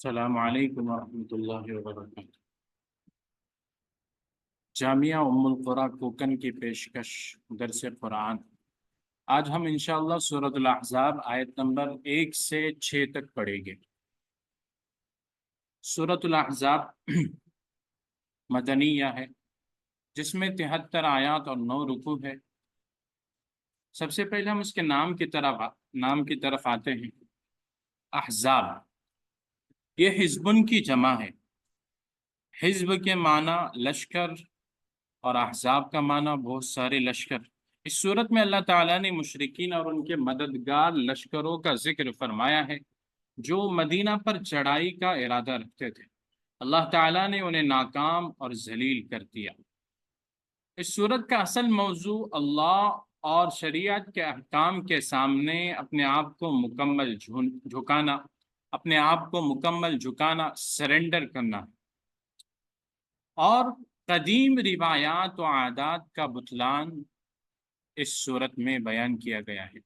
السلام علیکم ورحمۃ اللہ وبرکاتہ۔ جامعہ ام القریٰ کوکن کی پیشکش درس قرآن۔ آج ہم انشاءاللہ سورۃ الاحزاب آیت نمبر 1 سے 6 تک پڑھیں گے۔ سورۃ الاحزاب مدنیہ ہے، جس میں 73 آیات اور 9 رکوع ہے۔ سب سے پہلے ہم اس کے نام کی طرف آتے ہیں۔ احزاب، یہ حزبن کی جمع ہے۔ حزب کے معنی لشکر اور احزاب کا معنی بہت سارے لشکر۔ اس صورت میں اللہ تعالیٰ نے مشرکین اور ان کے مددگار لشکروں کا ذکر فرمایا ہے جو مدینہ پر چڑھائی کا ارادہ رکھتے تھے۔ اللہ تعالیٰ نے انہیں ناکام اور ذلیل کر دیا۔ اس صورت کا اصل موضوع اللہ اور شریعت کے احکام کے سامنے اپنے آپ کو مکمل جھکانا، سرنڈر کرنا اور قدیم روایات و عادات کا بطلان اس صورت میں بیان کیا گیا ہے۔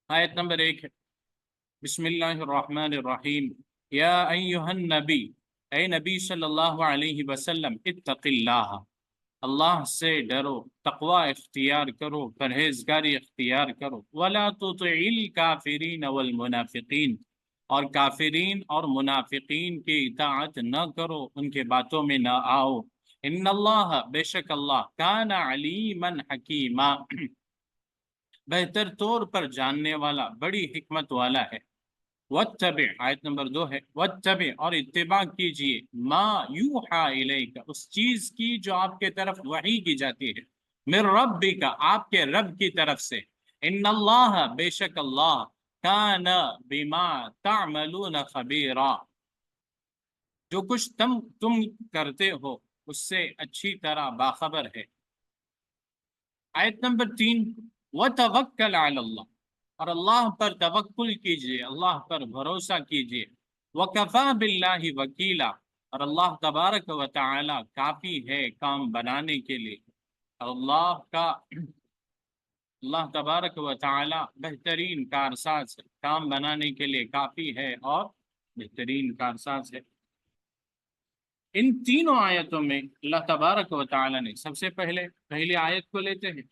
آیت نمبر 1 ہے، بسم اللہ الرحمن الرحیم، یا ایہا النبی، اے نبی صلی اللہ علیہ وسلم، اتق اللہ، اللہ سے ڈرو، تقوی اختیار کرو، پرہیزگاری اختیار کرو، ولا تطع الکافرین والمنافقین، اور کافرین اور منافقین کی اطاعت نہ کرو، ان کے باتوں میں نہ آؤ۔ ان اللہ، بے شک اللہ، کان علیما حکیما، بہتر طور پر جاننے والا، بڑی حکمت والا ہے۔ واتبع، آیت نمبر 2 ہے، واتبع، اور اتباع کیجئے، ما یوحا الیک، اس چیز کی جو آپ کے طرف وحی کی جاتی ہے، من ربک، آپ کے رب کی طرف سے۔ ان اللہ، بے شک اللہ، کان بما تعملون خبیرا، جو کچھ تم کرتے ہو اس سے اچھی طرح باخبر ہے۔ آیت نمبر 3، وتوکل علی اللہ، اور اللہ پر توکل کیجئے، اللہ پر بھروسہ کیجئے۔ وکفی باللہ وکیلا، اور اللہ تبارک و تعالی کافی ہے کام بنانے کے لیے۔ اللہ تبارک و تعالی بہترین کارساز ہے، کام بنانے کے لیے کافی ہے اور بہترین کارساز ہے۔ ان تینوں آیتوں میں اللہ تبارک و تعالی نے سب سے پہلی آیت کو لیتے ہیں،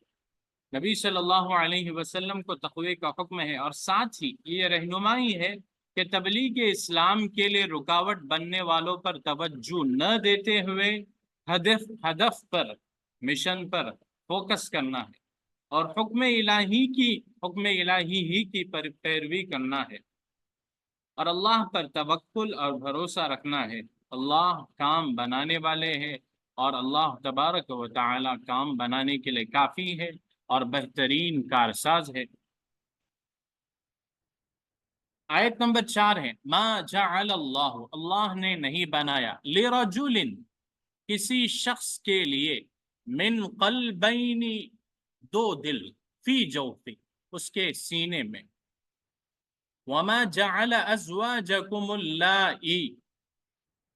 نبی صلی اللہ علیہ وسلم کو تقوی کا حکم ہے، اور ساتھ ہی یہ رہنمائی ہے کہ تبلیغ اسلام کے لیے رکاوٹ بننے والوں پر توجہ نہ دیتے ہوئے ہدف پر، مشن پر فوکس کرنا ہے، اور حکم الہی ہی کی پیروی کرنا ہے، اور اللہ پر توکل اور بھروسہ رکھنا ہے۔ اللہ کام بنانے والے ہیں، اور اللہ تبارک و تعالی کام بنانے کے لیے کافی ہے اور بہترین کارساز ہے۔ آیت نمبر 4 ہے، ما جعل اللہ، اللہ نے نہیں بنایا، لرجل، کسی شخص کے لیے، من قلبین، دو دل، فی جوفی، اس کے سینے میں، وما جعل ازواجکم اللائی،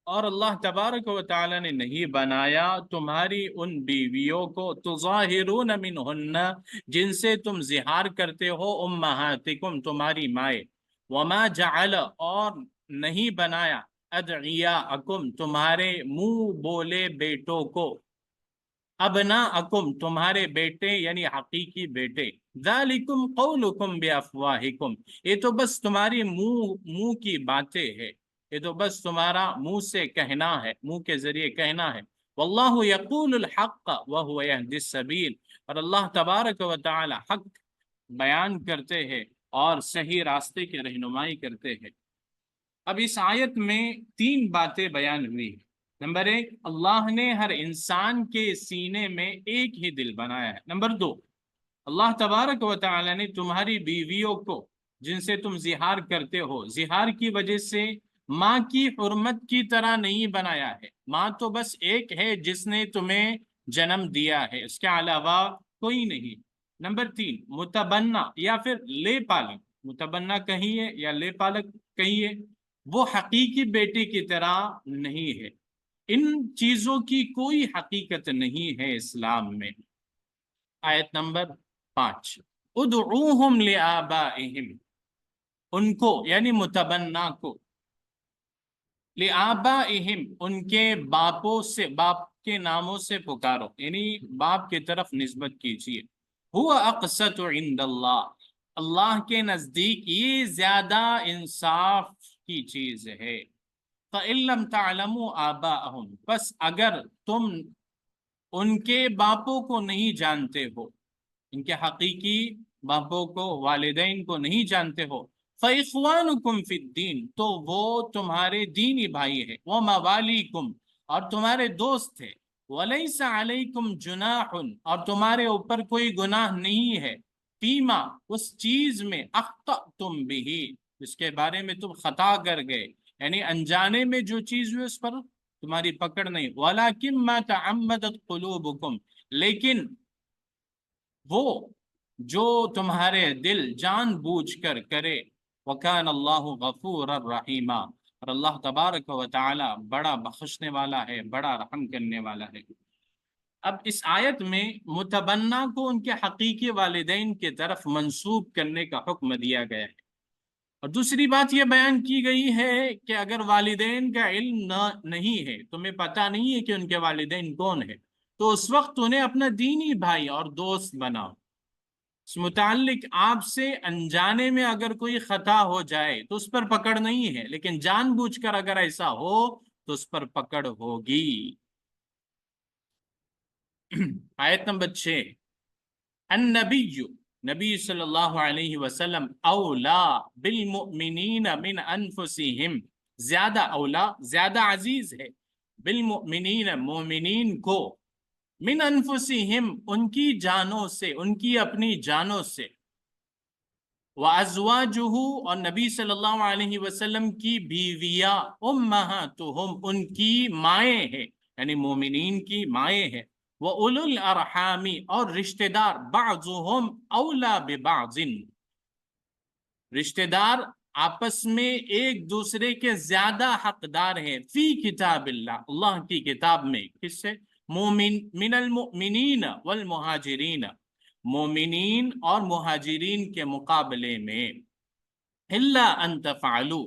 اور اللہ تبارک و تعالی نے نہیں بنایا تمہاری ان بیویوں کو، تظاہرون منہن، جن سے تم زہار کرتے ہو، امہاتکم، تمہاری مائیں، وما جعل، اور نہیں بنایا، ادعیاءکم، تمہارے منہ بولے بیٹوں کو، ابناءکم، تمہارے بیٹے یعنی حقیقی بیٹے، ذالکم قولکم بافواہکم، یہ تو بس تمہاری منہ کی باتیں ہے، یہ تو بس تمہارا منہ سے کہنا ہے، منہ کے ذریعے کہنا ہے۔ واللہ یقول الحق وہو یہدی السبیل، اور اللہ تبارک و تعالی حق بیان کرتے ہیں اور صحیح راستے کی رہنمائی کرتے ہیں۔ اب اس آیت میں 3 باتیں بیان ہوئی ہیں۔ نمبر 1، اللہ نے ہر انسان کے سینے میں ایک ہی دل بنایا ہے۔ نمبر 2، اللہ تبارک و تعالی نے تمہاری بیویوں کو، جن سے تم زہار کرتے ہو، زہار کی وجہ سے ماں کی حرمت کی طرح نہیں بنایا ہے۔ ماں تو بس ایک ہے جس نے تمہیں جنم دیا ہے، اس کے علاوہ کوئی نہیں۔ نمبر 3، متبنہ یا پھر لے پالک، متبنہ کہیے یا لے پالک کہیے، وہ حقیقی بیٹے کی طرح نہیں ہے۔ ان چیزوں کی کوئی حقیقت نہیں ہے اسلام میں۔ آیت نمبر 5، ادعوہم لآبائہم، ان کو یعنی متبنہ کو لآبائہم ان کے باپوں سے، باپ کے ناموں سے پکارو، یعنی باپ کی طرف نسبت کیجیے. ہوا اقسط عند اللہ، اللہ کے نزدیک یہ زیادہ انصاف کی چیز ہے. فَإِن لَّمْ تَعْلَمُوا آبَاءَهُمْ، بس اگر تم ان کے باپوں کو نہیں جانتے ہو، ان کے حقیقی باپوں کو، والدین کو نہیں جانتے ہو، فَإِخْوَانُكُمْ فِي الدِّينِ، تو وہ تمہارے دینی بھائی ہے، وَمَوَالِيكُمْ، اور تمہارے دوست ہے، وَلَيْسَ عَلَيْكُمْ جُنَاحٌ، اور تمہارے اوپر کوئی گناہ نہیں ہے، فِيمَا، اس چیز میں، أَخْطَأْتُمْ بِهِ، اس کے بارے میں تم خطا کر گئے، یعنی انجانے میں جو چیز ہوئی اس پر تمہاری پکڑ نہیں. وَلَكِنْ مَا تَعَمَّدَتْ قُلُوبُكُمْ، لیکن وہ جو تمہارے دل جان بوجھ کر کرے. وَكَانَ اللَّهُ غَفُورًا رَحِيمًا، اور اللہ تبارک و تعالی بڑا بخشنے والا ہے، بڑا رحم کرنے والا ہے. اب اس آیت میں متبنہ کو ان کے حقیقی والدین کی طرف منسوب کرنے کا حکم دیا گیا ہے. اور دوسری بات یہ بیان کی گئی ہے کہ اگر والدین کا علم نہیں ہے، تمہیں پتہ نہیں ہے کہ ان کے والدین کون ہیں، تو اس وقت انہیں اپنا دینی بھائی اور دوست بناؤ. اس متعلق آپ سے انجانے میں اگر کوئی خطا ہو جائے تو اس پر پکڑ نہیں ہے، لیکن جان بوجھ کر اگر ایسا ہو تو اس پر پکڑ ہوگی. آیت نمبر 6، النبی، نبی صلی اللہ علیہ وسلم، اولا بالمؤمنین من انفسہم، زیادہ اولا، زیادہ عزیز ہے، بالمؤمنین، مومنین کو، من انفسہم، ان کی جانوں سے، ان کی اپنی جانوں سے، وازواجہ، اور نبی صلی اللہ علیہ وسلم کی بیویاں، امہاتہم، ان کی مائیں ہیں، یعنی مومنین کی مائیں ہیں. وَأُولُو الْأَرْحَامِ، اور رشتہ دار، بعضهم اولا ببعض، رشتہ دار آپس میں ایک دوسرے کے زیادہ حقدار ہیں، فی کتاب اللہ، اللہ کی کتاب میں. کس سے؟ من المؤمنین والمہاجرین، مومنین اور مہاجرین کے مقابلے میں. الا ان تفعلوا،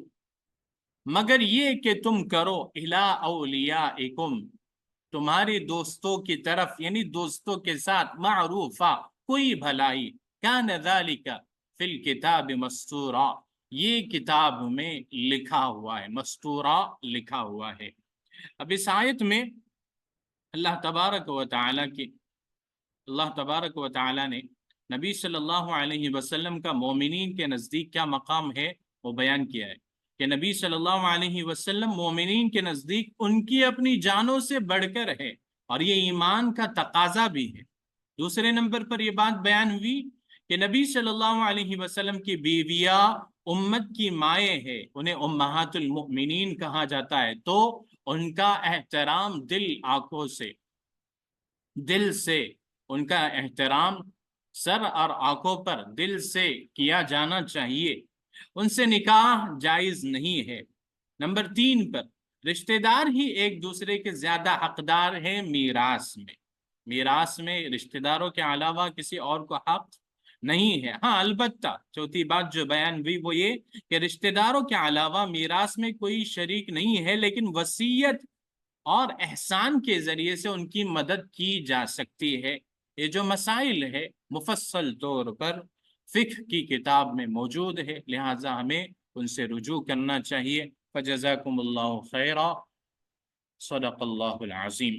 مگر یہ کہ تم کرو، الی اولیاءکم، تمہاری دوستوں کی طرف، یعنی دوستوں کے ساتھ، معروفہ، کوئی بھلائی، کان ذالک فی الکتاب مستورا، یہ کتاب میں لکھا ہوا ہے، مستورا لکھا ہوا ہے. اب اس آیت میں اللہ تبارک و تعالی نے نبی صلی اللہ علیہ وسلم کا مومنین کے نزدیک کیا مقام ہے وہ بیان کیا ہے، کہ نبی صلی اللہ علیہ وسلم مومنین کے نزدیک ان کی اپنی جانوں سے بڑھ کر ہے، اور یہ ایمان کا تقاضا بھی ہے. دوسرے نمبر پر یہ بات بیان ہوئی کہ نبی صلی اللہ علیہ وسلم کی بیویاں امت کی مائیں ہیں، انہیں امہات المؤمنین کہا جاتا ہے، تو ان کا احترام آنکھوں سے، دل سے، ان کا احترام سر اور آنکھوں پر، دل سے کیا جانا چاہیے. ان سے نکاح جائز نہیں ہے. نمبر 3 پر، رشتہ دار ہی ایک دوسرے کے زیادہ حقدار ہیں میراث میں. میراث میں رشتہ داروں کے علاوہ کسی اور کو حق نہیں ہے. ہاں البتہ چوتھی بات جو بیان ہوئی وہ یہ کہ رشتہ داروں کے علاوہ میراث میں کوئی شریک نہیں ہے، لیکن وصیت اور احسان کے ذریعے سے ان کی مدد کی جا سکتی ہے. یہ جو مسائل ہے مفصل طور پر فقہ کی کتاب میں موجود ہے، لہٰذا ہمیں ان سے رجوع کرنا چاہیے. فجزاکم اللہ خیرا، صدق اللہ العظیم.